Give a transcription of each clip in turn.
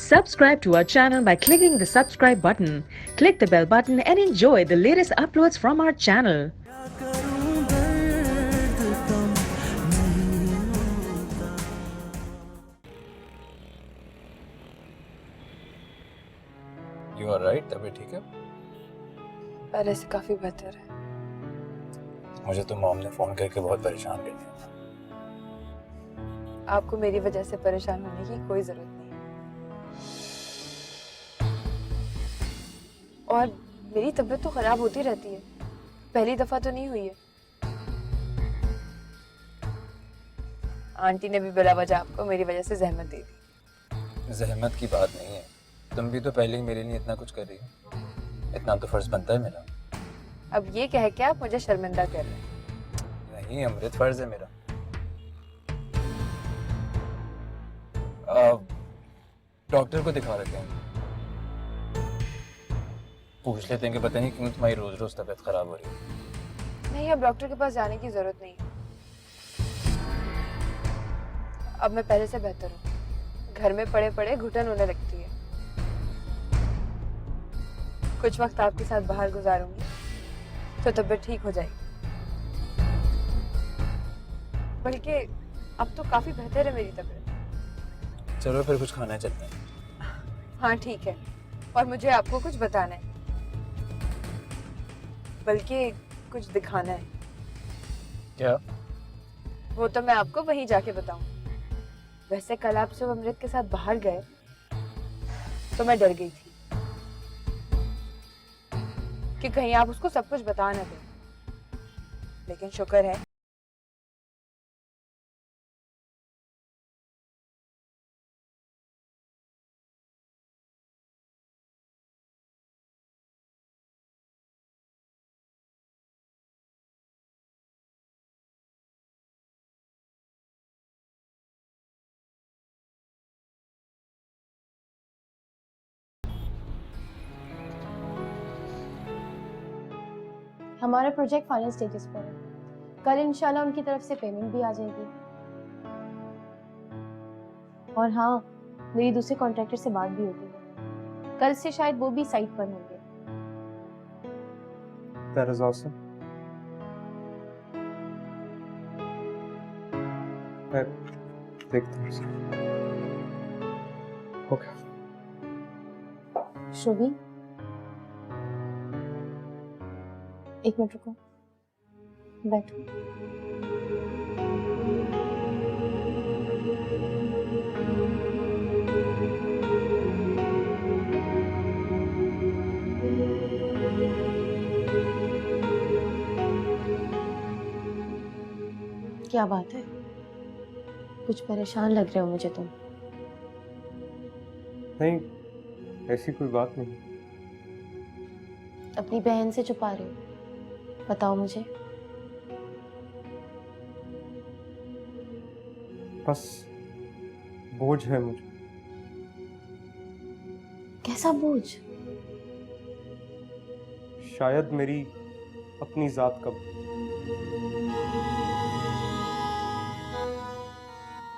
Subscribe to our channel by clicking the subscribe button. Click the bell button and enjoy the latest uploads from our channel. You are right, तबीयत ठीक है? पहले से काफी बेहतर है। मुझे तो मॉम ने फोन करके बहुत परेशान कर दिया। आपको मेरी वजह से परेशान होने की कोई जरूरत नहीं है। और मेरी तबीयत तो खराब होती रहती है, पहली दफा तो नहीं हुई है। आंटी ने भी बिला वजह आपको मेरी वजह से जहमत दे दी। जहमत की बात नहीं है, तुम भी तो पहले ही मेरे लिए इतना कुछ कर रही हो, इतना तो फर्ज बनता है मेरा। अब ये कह के आप मुझे शर्मिंदा कर रहे हैं। नहीं अमृत, फर्ज है मेरा। डॉक्टर को दिखा रखे हैं, पूछ लेते हैं कि पता नहीं क्यों तुम्हारी रोज रोज तबीयत खराब हो रही है। नहीं, अब डॉक्टर के पास जाने की जरूरत नहीं है। अब मैं पहले से बेहतर हूँ। घर में पड़े पड़े घुटन होने लगती है। कुछ वक्त आपके साथ बाहर गुजारूंगी तो तबीयत ठीक हो जाएगी। बल्कि अब तो काफी बेहतर है मेरी तबीयत। चलो फिर कुछ खाना चलते हैं। हाँ ठीक है, और मुझे आपको कुछ बताना है, बल्कि कुछ दिखाना है। क्या? वो तो मैं आपको वहीं जाके बताऊं। वैसे कल आप जब अमृत के साथ बाहर गए तो मैं डर गई थी कि कहीं आप उसको सब कुछ बता ना दें, लेकिन शुक्र है हमारा प्रोजेक्ट फाइनल स्टेजेस पर है। कल इंशाल्लाह उनकी तरफ से पेमेंट भी आ जाएगी। और हाँ, मेरी दूसरे कॉन्ट्रैक्टर से बात भी होती है। कल से शायद वो भी साइट पर होंगे। That is awesome. मैं देखता हूँ। Okay. श्रुवी, एक मिनट रुको, बैठो। क्या बात है? कुछ परेशान लग रहे हो मुझे तुम। नहीं, ऐसी कोई बात नहीं। अपनी बहन से छुपा रहे हो? बताओ मुझे। बस बोझ है मुझे। कैसा बोझ? शायद मेरी अपनी जात का।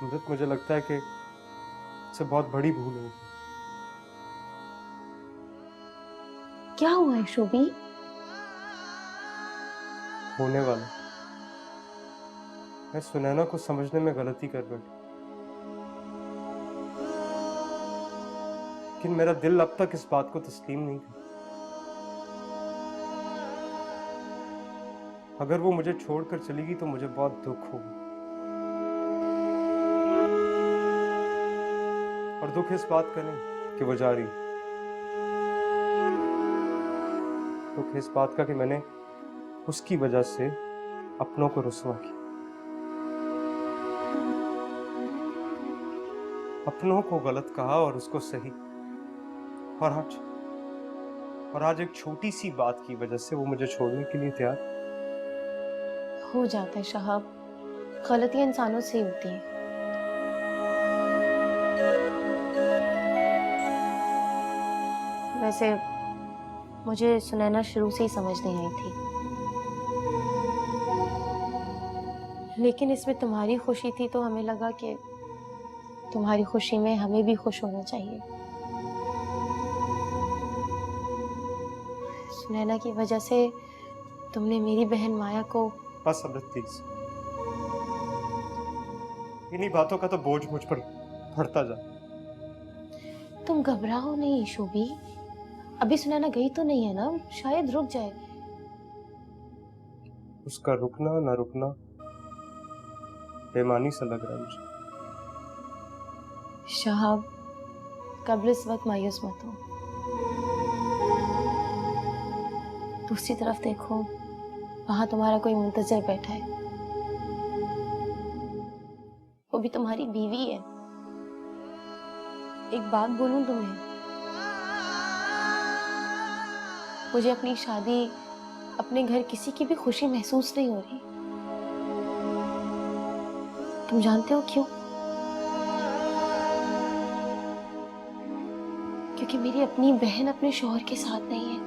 अमृत, मुझे लगता है कि इससे बहुत बड़ी भूल होगी। क्या हुआ है शोभी? होने वाला। मैं सुनैना को समझने में गलती कर बैठी, लेकिन मेरा दिल अब तक इस बात को तस्लीम नहीं कर। अगर वो मुझे छोड़कर चलेगी तो मुझे बहुत दुख होगा, और दुख इस बात का नहीं कि वो जा रही, दुख इस बात का कि मैंने उसकी वजह से अपनों को रुसवा किया। अपनों को गलत कहा और उसको सही। और आज एक छोटी सी बात की वजह से वो मुझे छोड़ने के लिए तैयार। हो जाता है शहाब, गलतियां इंसानों से ही होती हैं। वैसे मुझे सुनैना शुरू से ही समझ नहीं आई थी, लेकिन इसमें तुम्हारी खुशी थी तो हमें लगा कि तुम्हारी खुशी में हमें भी खुश होना चाहिए। सुनैना की वजह से तुमने मेरी बहन माया को। बस अमृत प्लीज, इन्हीं बातों का तो बोझ मुझ पर बढ़ता जा। तुम घबराओ नहीं शोभी, अभी सुनैना गई तो नहीं है ना, शायद रुक जाए। उसका रुकना ना रुकना बेमानी सा लग रहा है मुझे। शहाब, कब्ल इस वक्त मायूस मत हो। दूसरी तरफ देखो, वहां तुम्हारा कोई मुंतजर बैठा है, वो भी तुम्हारी बीवी है। एक बात बोलूं तुम्हें, मुझे अपनी शादी, अपने घर किसी की भी खुशी महसूस नहीं हो रही। तुम जानते हो क्यों? क्योंकि मेरी अपनी बहन अपने शौहर के साथ नहीं है।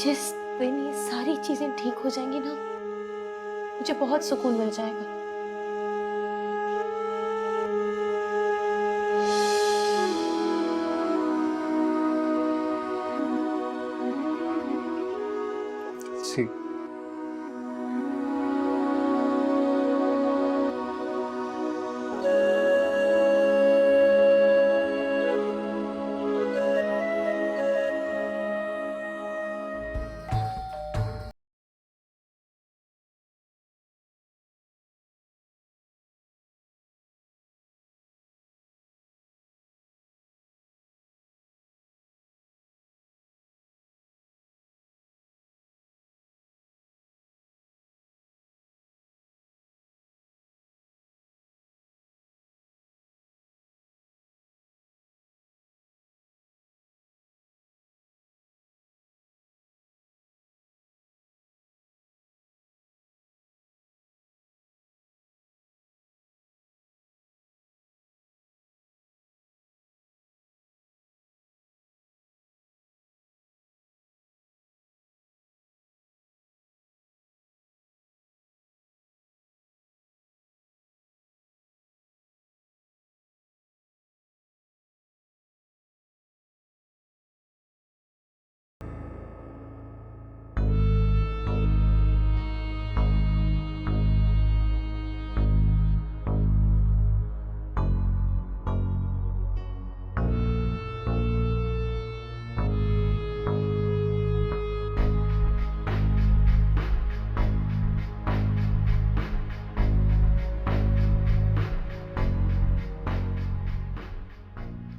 जिस दिन ये सारी चीजें ठीक हो जाएंगी ना, मुझे बहुत सुकून मिल जाएगा। सी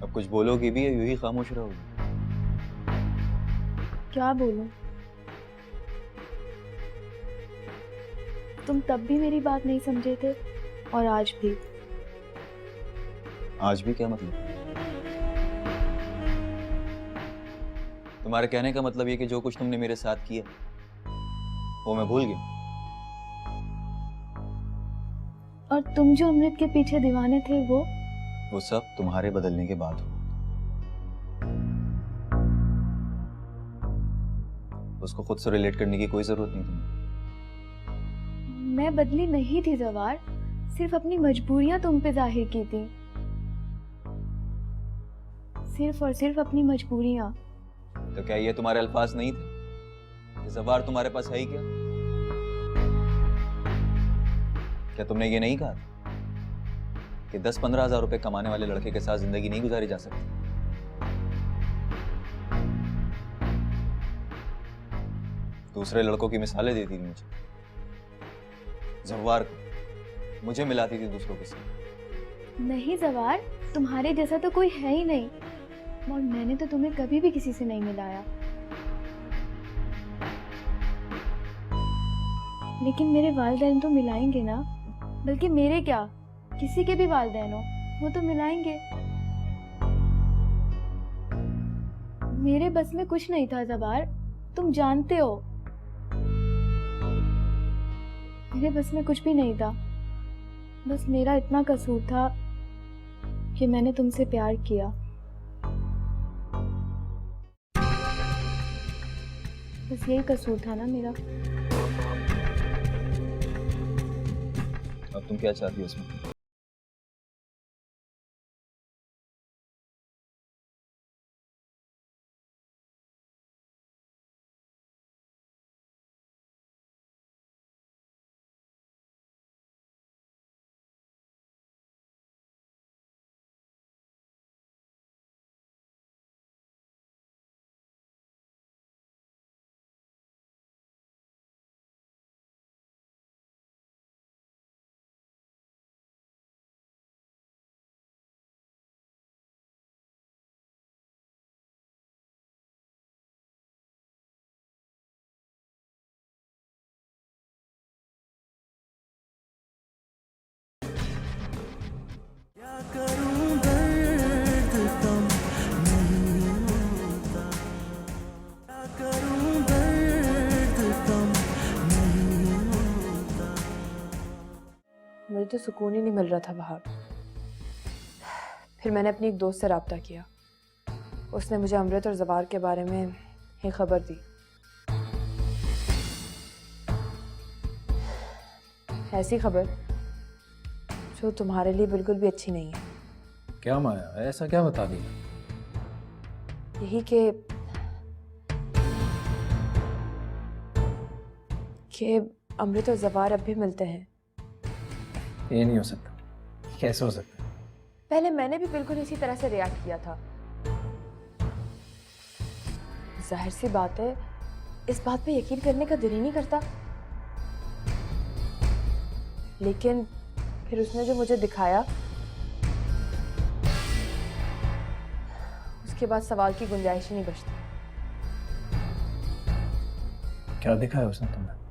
अब कुछ बोलोगी भी या यूं ही खामोश रहोगी? क्या बोलूं? तुम तब भी मेरी बात नहीं समझे थे और आज भी। आज भी क्या मतलब? तुम्हारे कहने का मतलब ये कि जो कुछ तुमने मेरे साथ किया वो मैं भूल गया। और तुम जो अमृत के पीछे दीवाने थे वो सब तुम्हारे बदलने के बाद हो। उसको खुद से रिलेट करने की कोई जरूरत नहीं तुम्हें। मैं बदली नहीं थी जवार, सिर्फ अपनी मजबूरियां तुम पे जाहिर की थी। सिर्फ और सिर्फ अपनी मजबूरियां। तो क्या ये तुम्हारे अल्फाज नहीं थे? ये जवार तुम्हारे पास है ही क्या? क्या तुमने ये नहीं कहा कि 10-15 हजार रुपए कमाने वाले लड़के के साथ जिंदगी नहीं गुजारी जा सकती? दूसरे लड़कों की मिसालें देती थी मुझे, जवार को मुझे मिलाती थी दूसरों के साथ। नहीं जवार, तुम्हारे जैसा तो कोई है ही नहीं, और मैंने तो तुम्हें कभी भी किसी से नहीं मिलाया। लेकिन मेरे वालिदैन तो मिलाएंगे ना, बल्कि मेरे क्या, किसी के भी वालिदैन हो, वो तो मिलाएंगे। मेरे बस में कुछ नहीं था जवार, तुम जानते हो। मेरे बस में कुछ भी नहीं था, बस मेरा इतना कसूर था कि मैंने तुमसे प्यार किया। बस यही कसूर था ना मेरा। अब तुम क्या चाहती हो उसमें? तो सुकून ही नहीं मिल रहा था बाहर। फिर मैंने अपनी एक दोस्त से रब्ता किया। उसने मुझे अमृत और जवार के बारे में ही खबर दी। ऐसी खबर जो तुम्हारे लिए बिल्कुल भी अच्छी नहीं है। क्या माया, ऐसा क्या बता दिया? यही कि अमृत और जवार अब भी मिलते हैं। ये नहीं हो सकता। कैसे हो सकता? पहले मैंने भी बिल्कुल इसी तरह से रिएक्ट किया था। जाहिर सी बात है, इस बात पे यकीन करने का दिल ही नहीं करता। लेकिन फिर उसने जो मुझे दिखाया, उसके बाद सवाल की गुंजाइश ही नहीं बचती। क्या दिखाया उसने तुम्हें?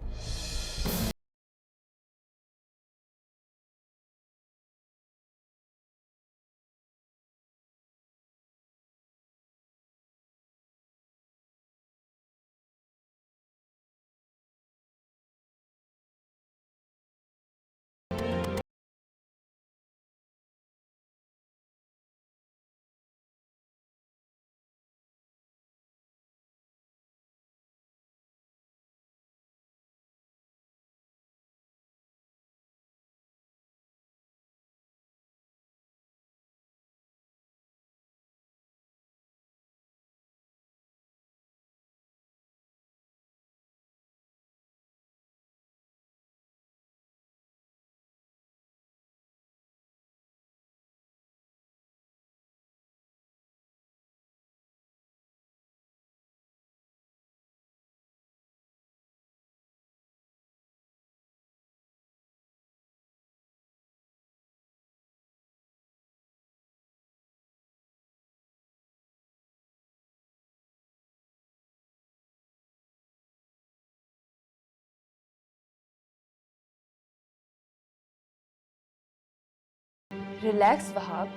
Relax Wahab,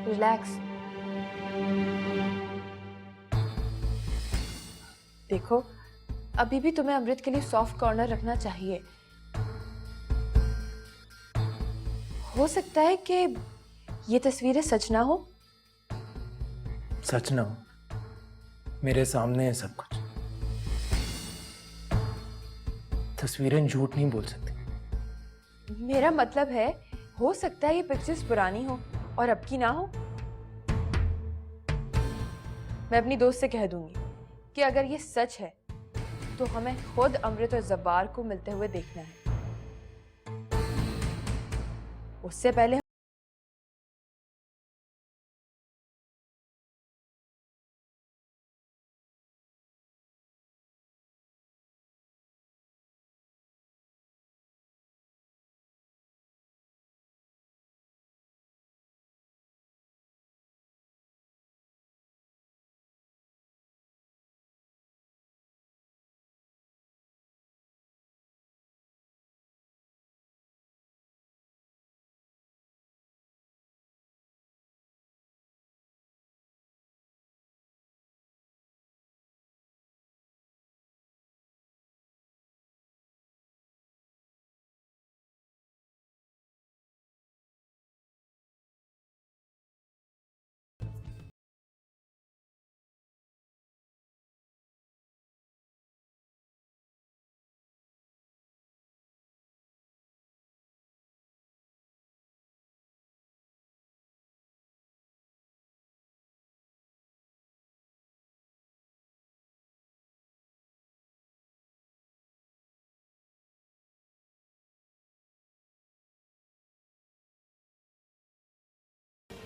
relax. देखो, अभी भी तुम्हें अमृत के लिए सॉफ्ट कॉर्नर रखना चाहिए। हो सकता है कि ये तस्वीरें सच ना हो। सच ना हो? मेरे सामने है सब कुछ। तस्वीरें झूठ नहीं बोल सकती। मेरा मतलब है, हो सकता है ये पिक्चर्स पुरानी हो और अब की ना हो। मैं अपनी दोस्त से कह दूंगी कि अगर ये सच है तो हमें खुद अमृत और जब्बार को मिलते हुए देखना है। उससे पहले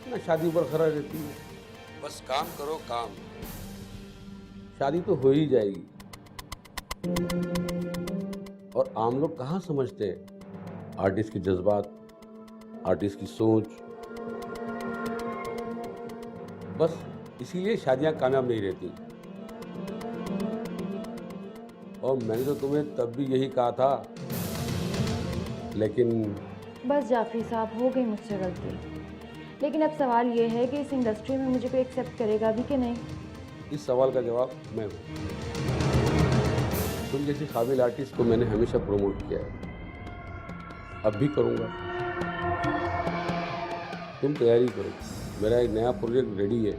ना शादी बरकरार रहती है। बस काम करो काम, शादी तो हो ही जाएगी। और आम लोग कहाँ समझते हैं आर्टिस्ट के जज्बात, आर्टिस्ट की सोच। बस इसीलिए शादियां कामयाब नहीं रहती। और मैंने तो तुम्हें तब भी यही कहा था, लेकिन बस जाफरी साहब, हो गई मुझसे गलती। लेकिन अब सवाल ये है कि इस इंडस्ट्री में मुझे कोई एक्सेप्ट करेगा भी कि नहीं। इस सवाल का जवाब मैं हूँ। तुम जैसी काबिल आर्टिस्ट को मैंने हमेशा प्रमोट किया है, अब भी करूँगा। तुम तैयारी करो, मेरा एक नया प्रोजेक्ट रेडी है।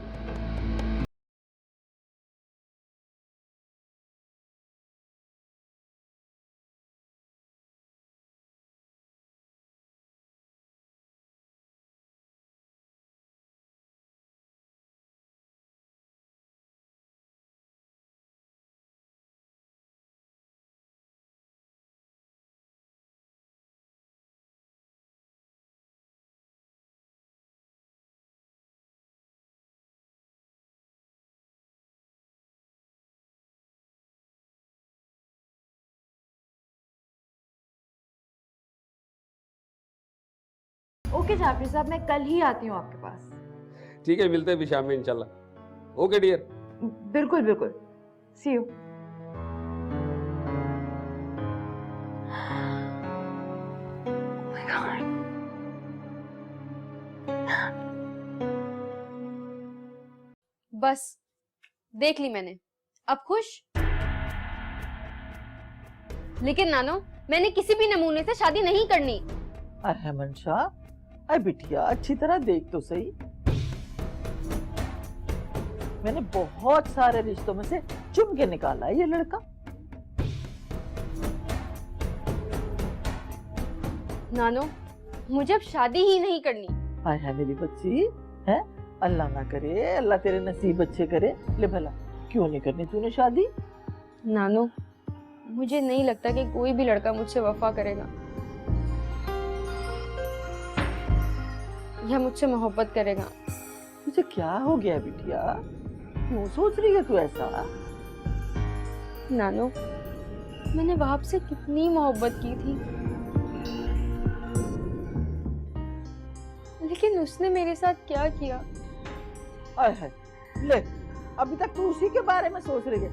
ओके जाफरी साहब, मैं कल ही आती हूँ आपके पास। ठीक है, मिलते हैं भी शाम में इंशाल्लाह। Okay dear. बिल्कुल बिल्कुल, सी यू। बस देख ली मैंने, अब खुश? लेकिन नानो, मैंने किसी भी नमूने से शादी नहीं करनी। अरे मनशा, अरे बिटिया अच्छी तरह देख तो सही। मैंने बहुत सारे रिश्तों में से चुन के निकाला है ये लड़का। नानो, मुझे अब शादी ही नहीं करनी। हाय हाय मेरी बच्ची, है अल्लाह ना करे, अल्लाह तेरे नसीब अच्छे करे। ले भला क्यों नहीं करनी तूने शादी? नानो, मुझे नहीं लगता कि कोई भी लड़का मुझसे वफा करेगा या मुझसे मोहब्बत करेगा। तुझे क्या हो गया बिटिया, क्यों सोच रही है तू ऐसा? नानो, मैंने वहाब से कितनी मोहब्बत की थी, लेकिन उसने मेरे साथ क्या किया? हाय हाय, ले अभी तक तू उसी के बारे में सोच रही है।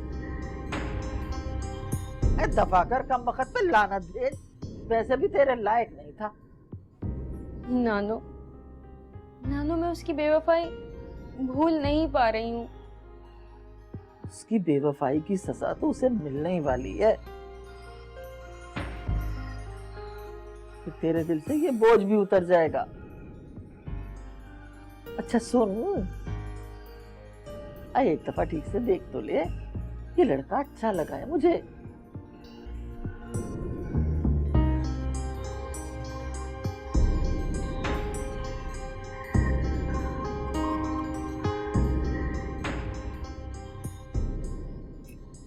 दफा कर, कम वक्त पे लानत भेज, वैसे भी तेरे लायक नहीं था। नानो, नानो, मैं उसकी बेवफाई भूल नहीं पा रही हूँ। उसकी बेवफाई की सजा तो उसे मिलने ही वाली है। फिर तेरे दिल से ये बोझ भी उतर जाएगा। अच्छा सुन, एक दफा ठीक से देख तो ले, ये लड़का अच्छा लगा है मुझे।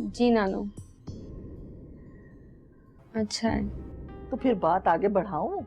जी नानो, अच्छा है। तो फिर बात आगे बढ़ाऊं?